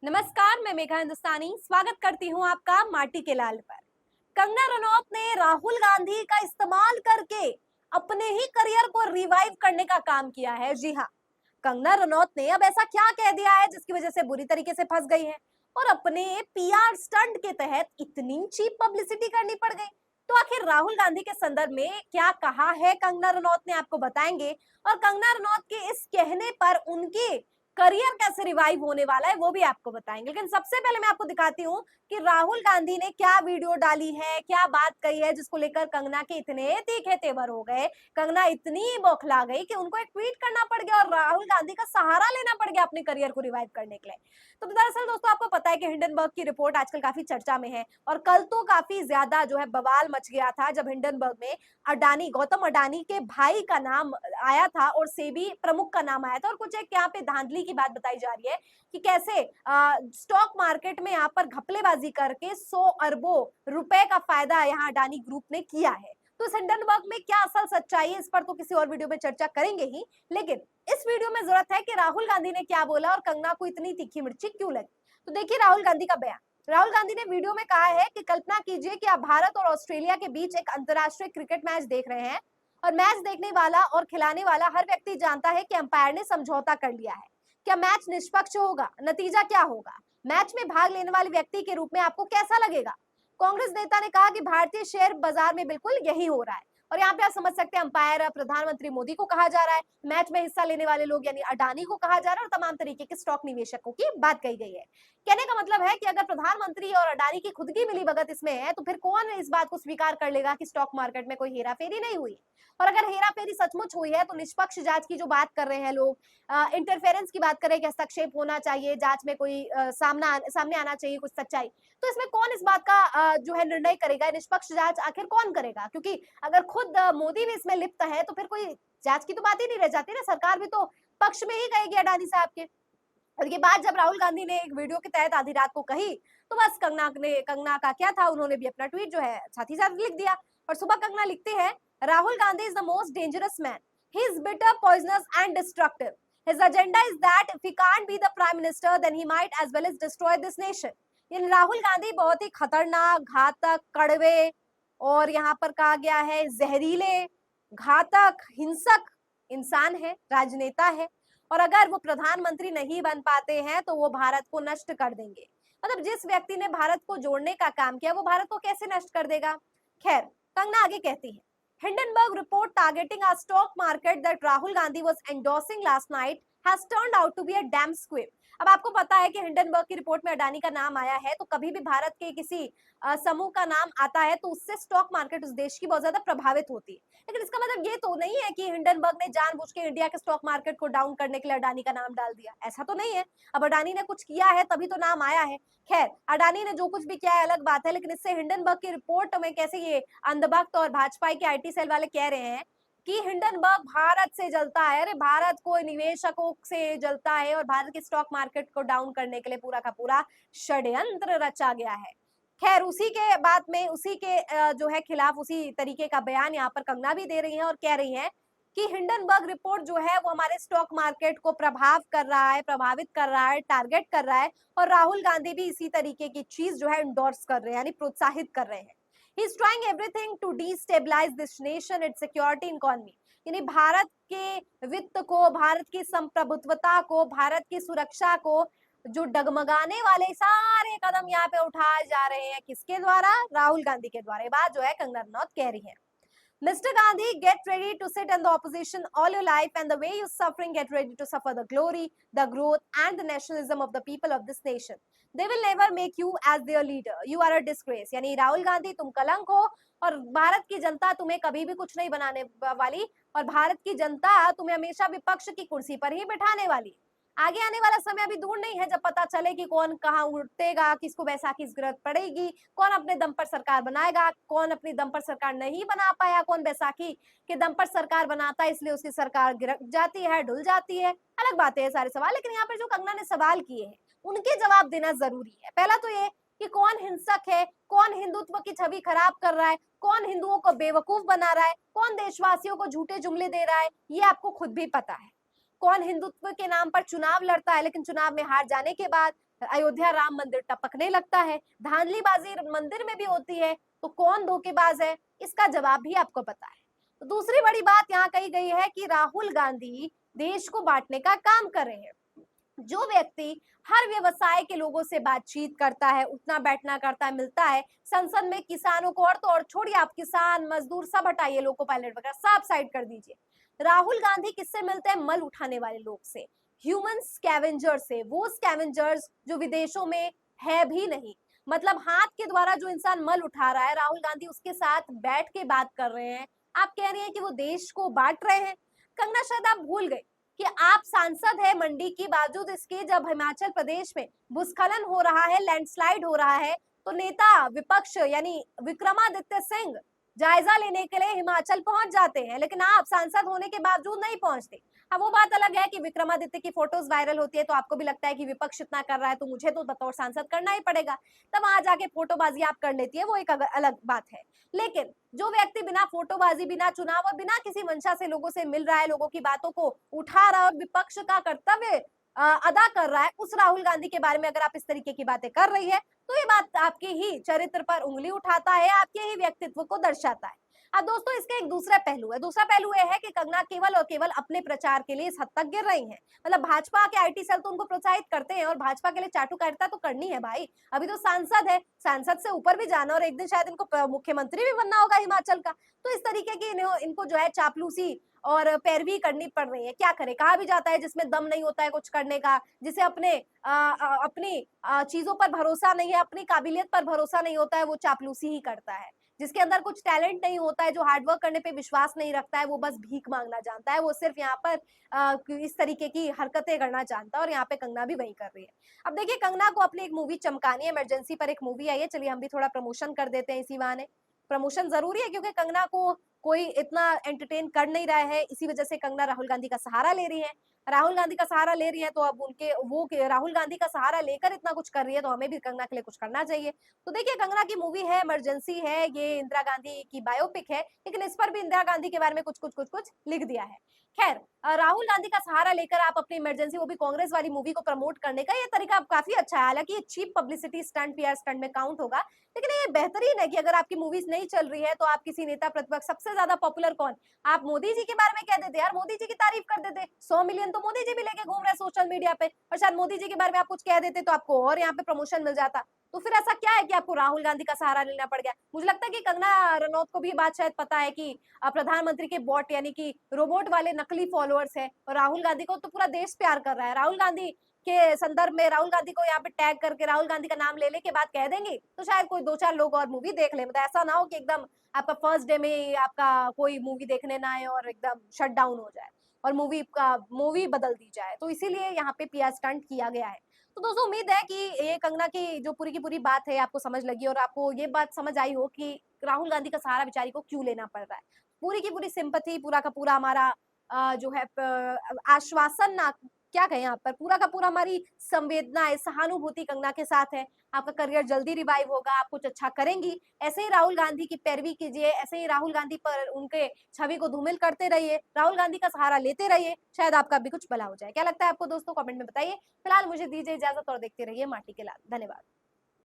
नमस्कार, मैं मेघा हिंदुस्तानी स्वागत करती हूँ आपका माटी के लाल पर। कंगना रनौत ने राहुल गांधी का इस्तेमाल करके अपने ही करियर को रिवाइव करने का काम किया है। जी हाँ, कंगना रनौत ने अब ऐसा क्या कह दिया है जिसकी वजह से बुरी तरीके से फंस गई है और अपने पीआर स्टंट के तहत इतनी चीप पब्लिसिटी करनी पड़ गई। तो आखिर राहुल गांधी के संदर्भ में क्या कहा है कंगना रनौत ने, आपको बताएंगे। और कंगना रनौत के इस कहने पर उनके करियर कैसे रिवाइव होने वाला है वो भी आपको बताएंगे। लेकिन सबसे पहले मैं आपको दिखाती हूँ कि राहुल गांधी ने क्या वीडियो डाली है, क्या बात कही है जिसको लेकर कंगना के इतने तीखे तेवर हो गए। कंगना इतनी बौखला गई कि उनको एक ट्वीट करना पड़ गया और राहुल गांधी का सहारा लेना पड़ गया अपने करियर को रिवाइव करने के लिए। तो दरअसल दोस्तों, आपको पता है कि हिंडनबर्ग की रिपोर्ट आजकल काफी चर्चा में है और कल तो काफी ज्यादा जो है बवाल मच गया था जब हिंडनबर्ग में अडानी, गौतम अडानी के भाई का नाम आया था और सेबी प्रमुख का नाम आया था और कुछ एक यहाँ पे धांधली की बात बताई जा रही है कि कैसे स्टॉक मार्केट में यहाँ पर घपलेबाजी करके 100 अरबों रुपए का फायदा यहाँ अडानी ग्रुप ने किया है। तो इस हिंडनबर्ग में क्या असल सच्चाई है, इस पर तो किसी और वीडियो में चर्चा करेंगे ही, लेकिन इस वीडियो में जरूरत है कि राहुल गांधी ने क्या बोला और कंगना को इतनी तीखी मिर्ची क्यों लगी। तो देखिए राहुल गांधी का बयान। राहुल गांधी ने वीडियो में कहा है कि कल्पना कीजिए कि आप भारत और ऑस्ट्रेलिया के बीच एक अंतर्राष्ट्रीय क्रिकेट मैच देख रहे हैं और मैच देखने वाला और खिलाने वाला हर व्यक्ति जानता है कि अंपायर ने समझौता कर लिया है। क्या मैच निष्पक्ष होगा? नतीजा क्या होगा? मैच में भाग लेने वाले व्यक्ति के रूप में आपको कैसा लगेगा? कांग्रेस नेता ने कहा कि भारतीय शेयर बाजार में बिल्कुल यही हो रहा है। और यहाँ पे आप समझ सकते हैं अंपायर प्रधानमंत्री मोदी को कहा जा रहा है, मैच में हिस्सा लेने वाले लोग यानी अडानी को कहा जा रहा है और तमाम तरीके के स्टॉक निवेशकों की बात कही गई है। कहने का मतलब है कि अगर प्रधानमंत्री और अडानी की खुद की मिलीभगत इसमें है तो फिर कौन इस बात को स्वीकार कर लेगा कि स्टॉक मार्केट में कोई हेराफेरी नहीं हुई। और अगर हेराफेरी सचमुच हुई है तो निष्पक्ष जांच की जो बात कर रहे हैं लोग, इंटरफेरेंस की बात कर रहे हैं कि हस्तक्षेप होना चाहिए, जांच में कोई सामने आना चाहिए कुछ सच्चाई, तो इसमें कौन इस बात का जो है निर्णय करेगा? निष्पक्ष जांच आखिर कौन करेगा? क्योंकि अगर खुद मोदी भी इसमें लिप्त है तो फिर कोई जांच की तो बात ही नहीं रह जाती ना, सरकार भी तो पक्ष में ही कहेगी अडानी साहब के। और ये बात जब राहुल गांधी ने एक वीडियो के तहत आधी रात को कही तो बस कंगना का क्या था, उन्होंने भी अपना ट्वीट जो है साथ ही साथ लिख दिया। और सुबह कंगना लिखती है, Rahul Gandhi is the most dangerous man, he is bitter, poisonous and destructive, his agenda is that if he can't be the prime minister then he might as well as destroy this nation. यानी राहुल गांधी बहुत ही खतरनाक, घातक, कड़वे और यहाँ पर कहा गया है जहरीले, घातक, हिंसक इंसान है, राजनेता है और अगर वो प्रधानमंत्री नहीं बन पाते हैं तो वो भारत को नष्ट कर देंगे। मतलब जिस व्यक्ति ने भारत को जोड़ने का काम किया वो भारत को कैसे नष्ट कर देगा। खैर, कंगना आगे कहती है, Hindenburg report targeting a stock market that Rahul Gandhi was endorsing last night has turned out to be a damn squib। अब आपको पता है कि हिंडनबर्ग की रिपोर्ट में अडानी का नाम आया है तो कभी भी भारत के किसी समूह का नाम आता है तो उससे स्टॉक मार्केट उस देश की बहुत ज्यादा प्रभावित होती है। लेकिन इसका मतलब ये तो नहीं है कि हिंडनबर्ग ने जानबूझ के इंडिया के स्टॉक मार्केट को डाउन करने के लिए अडानी का नाम डाल दिया, ऐसा तो नहीं है। अब अडानी ने कुछ किया है तभी तो नाम आया है। खैर, अडानी ने जो कुछ भी किया है अलग बात है, लेकिन इससे हिंडनबर्ग की रिपोर्ट में कैसे ये अंधभक्त और भाजपा के आईटी सेल वाले कह रहे हैं कि हिंडनबर्ग भारत से जलता है। अरे भारत को निवेशकों से जलता है और भारत के स्टॉक मार्केट को डाउन करने के लिए पूरा का पूरा षड्यंत्र रचा गया है। खैर, उसी के बाद में उसी के जो है खिलाफ उसी तरीके का बयान यहाँ पर कंगना भी दे रही है और कह रही है कि हिंडनबर्ग रिपोर्ट जो है वो हमारे स्टॉक मार्केट को प्रभावित कर रहा है, टारगेट कर रहा है और राहुल गांधी भी इसी तरीके की चीज जो है इंडोर्स कर रहे हैं यानी प्रोत्साहित कर रहे हैं। He is trying everything to destabilise this nation, its security, economy. यानी भारत के वित्त को, भारत की संप्रभुत्वता को, भारत की सुरक्षा को जो डगमगाने वाले सारे कदम यहाँ पे उठाए जा रहे हैं, किसके द्वारा? राहुल गांधी के द्वारा। ये बात जो है कंगना रनौत कह रही है। Mr. Gandhi, get ready to sit in the opposition all your life, and the way you're suffering, get ready to suffer the glory, the growth, and the nationalism of the people of this nation. They will never make you as their leader. You are a disgrace. यानी राहुल गांधी तुम कलंक हो और भारत की जनता तुम्हें कभी भी कुछ नहीं बनाने वाली और भारत की जनता तुम्हें हमेशा विपक्ष की कुर्सी पर ही बिठाने वाली। आगे आने वाला समय अभी दूर नहीं है जब पता चले कि कौन कहाँ उठेगा, किसको बैसाखी की जरूरत पड़ेगी, कौन अपने दम पर सरकार बनाएगा, कौन अपनी दम पर सरकार नहीं बना पाया, कौन बैसाखी के दम पर सरकार बनाता है इसलिए उसकी सरकार गिर जाती है, ढुल जाती है। अलग बातें हैं सारे सवाल, लेकिन यहाँ पर जो कंगना ने सवाल किए हैं उनके जवाब देना जरूरी है। पहला तो ये कि कौन हिंसक है, कौन हिंदुत्व की छवि खराब कर रहा है, कौन हिंदुओं को बेवकूफ बना रहा है, कौन देशवासियों को झूठे जुमले दे रहा है, ये आपको खुद भी पता है। कौन हिंदुत्व के नाम पर चुनाव लड़ता है लेकिन चुनाव में हार जाने के बाद अयोध्या राम मंदिर टपकने लगता है, धांधलीबाजी मंदिर में भी होती है, तो कौन धोखेबाज है, इसका जवाब भी आपको पता है। तो दूसरी बड़ी बात यहाँ कही गई है कि राहुल गांधी देश को बांटने का काम कर रहे हैं। जो व्यक्ति हर व्यवसाय के लोगों से बातचीत करता है, उठना बैठना करता है, मिलता है, संसद में किसानों को, और तो और छोड़िए, आप किसान मजदूर सब हटाइए, लोको पायलट वगैरह सब साइड कर दीजिए, राहुल गांधी किससे मिलते हैं? मल उठाने वाले लोग से, ह्यूमन स्कैवेंजर से, वो स्कैवेंजर्स जो विदेशों में है भी नहीं। मतलब हाथ के द्वारा जो इंसान मल उठा रहा है, राहुल गांधी उसके साथ बैठ के बात कर रहे हैं। आप कह रही हैं कि वो देश को बांट रहे हैं। कंगना, शायद आप भूल गए कि आप सांसद है मंडी की, बावजूद इसके जब हिमाचल प्रदेश में भूस्खलन हो रहा है, लैंडस्लाइड हो रहा है, तो नेता विपक्ष यानी विक्रमादित्य सिंह जायजा लेने के लिए हिमाचल पहुंच जाते हैं, लेकिन आप सांसद होने के बावजूद नहीं पहुंचते। अब वो बात अलग है कि विक्रमादित्य की फोटोज वायरल होती है तो आपको भी लगता है कि विपक्ष इतना कर रहा है तो मुझे तो बतौर सांसद करना ही पड़ेगा, तब वहां जाके फोटोबाजी आप कर लेती है, वो एक अलग बात है। लेकिन जो व्यक्ति बिना फोटोबाजी, बिना चुनाव और बिना किसी मंशा से लोगों से मिल रहा है, लोगों की बातों को उठा रहा है और विपक्ष का कर्तव्य अदा कर रहा है, उस राहुल गांधी के बारे में अगर आप इस तरीके की बातें कर रही है, तो ये बात आपके ही चरित्र पर उंगली उठाता है, आपके ही व्यक्तित्व को दर्शाता है। अब दोस्तों, इसके एक दूसरा पहलू है। दूसरा पहलू ये है कि कंगना केवल और केवल अपने प्रचार के लिए इस हद तक गिर रही हैं। मतलब भाजपा के आईटी सेल तो उनको प्रोत्साहित करते हैं और भाजपा के लिए चाटुकारिता तो करनी है भाई। अभी तो सांसद है, सांसद से ऊपर भी जाना, और एक दिन शायद इनको मुख्यमंत्री भी बनना होगा हिमाचल का। तो इस तरीके की इनको जो है चापलूसी और पैरवी करनी पड़ रही है। क्या करे, कहा भी जाता है जिसमें दम नहीं होता है कुछ करने का, जिसे अपनी चीजों पर भरोसा नहीं है, अपनी काबिलियत पर भरोसा नहीं होता है, वो चापलूसी ही करता है। जिसके अंदर कुछ टैलेंट नहीं होता है, जो हार्डवर्क करने पे विश्वास नहीं रखता है, वो बस भीख मांगना जानता है, वो सिर्फ यहाँ पर इस तरीके की हरकतें करना जानता है, और यहाँ पे कंगना भी वही कर रही है। अब देखिए, कंगना को अपनी एक मूवी चमकानी है, इमरजेंसी पर एक मूवी आई है, चलिए हम भी थोड़ा प्रमोशन कर देते हैं इसी बहाने। प्रमोशन जरूरी है क्योंकि कंगना को कोई इतना एंटरटेन कर नहीं रहा है, इसी वजह से कंगना राहुल गांधी का सहारा ले रही है। राहुल गांधी का सहारा ले रही है तो अब उनके वो राहुल गांधी का सहारा लेकर इतना कुछ कर रही है, तो हमें भी कंगना के लिए कुछ करना चाहिए। तो देखिए, कंगना की मूवी है, इमरजेंसी है, ये इंदिरा गांधी की बायोपिक है, लेकिन इस पर भी इंदिरा गांधी के बारे में कुछ लिख दिया है। खैर, राहुल गांधी का सहारा लेकर आप अपनी इमरजेंसी, वो भी कांग्रेस वाली मूवी को प्रमोट करने का ये तरीका काफी अच्छा है। हालांकि ये cheap publicity stunt, PR stunt में काउंट होगा, लेकिन ये बेहतरीन है कि अगर आपकी मूवीज नहीं चल रही है तो आप किसी नेता प्रतिपक्ष, सबसे ज्यादा पॉपुलर कौन, आप मोदी जी के बारे में कह देते यार, मोदी जी की तारीफ कर देते, 100 मिलियन तो मोदी जी भी लेके घूम रहे हैं सोशल मीडिया पे, और शायद मोदी जी के बारे में आप कुछ कह देते तो आपको और यहाँ पे प्रमोशन मिल जाता। तो फिर ऐसा क्या है कि आपको राहुल गांधी का सहारा लेना पड़ गया? मुझे लगता है कि कंगना रनौत को भी ये बात शायद पता है कि प्रधानमंत्री के बॉट यानी कि रोबोट वाले नकली फॉलोअर्स है, और राहुल गांधी को तो पूरा देश प्यार कर रहा है। राहुल गांधी के संदर्भ में राहुल गांधी को यहाँ पे टैग करके राहुल गांधी का नाम ले के बात कह देंगी तो शायद कोई 2-4 लोग और मूवी देख ले। मतलब ऐसा ना हो कि एकदम आपका फर्स्ट डे में आपका कोई मूवी देखने ना आए और एकदम शट डाउन हो जाए और मूवी बदल दी जाए। तो इसीलिए यहाँ पे पीआर स्टंट किया गया है। तो दोस्तों, उम्मीद है कि ये कंगना की जो पूरी की पूरी बात है आपको समझ लगी और आपको ये बात समझ आई हो कि राहुल गांधी का सहारा बेचारी को क्यों लेना पड़ रहा है। पूरी की पूरी सिंपैथी, पूरा का पूरा हमारा जो है आश्वासन, ना क्या कहें, यहाँ पर पूरा का पूरा हमारी संवेदनाएं, सहानुभूति कंगना के साथ है। आपका करियर जल्दी रिवाइव होगा, आप कुछ अच्छा करेंगी। ऐसे ही राहुल गांधी की पैरवी कीजिए, ऐसे ही राहुल गांधी पर उनके छवि को धूमिल करते रहिए, राहुल गांधी का सहारा लेते रहिए, शायद आपका भी कुछ भला हो जाए। क्या लगता है आपको दोस्तों, कमेंट में बताइए। फिलहाल मुझे दीजिए इजाजत और देखते रहिए माटी के लाल। धन्यवाद।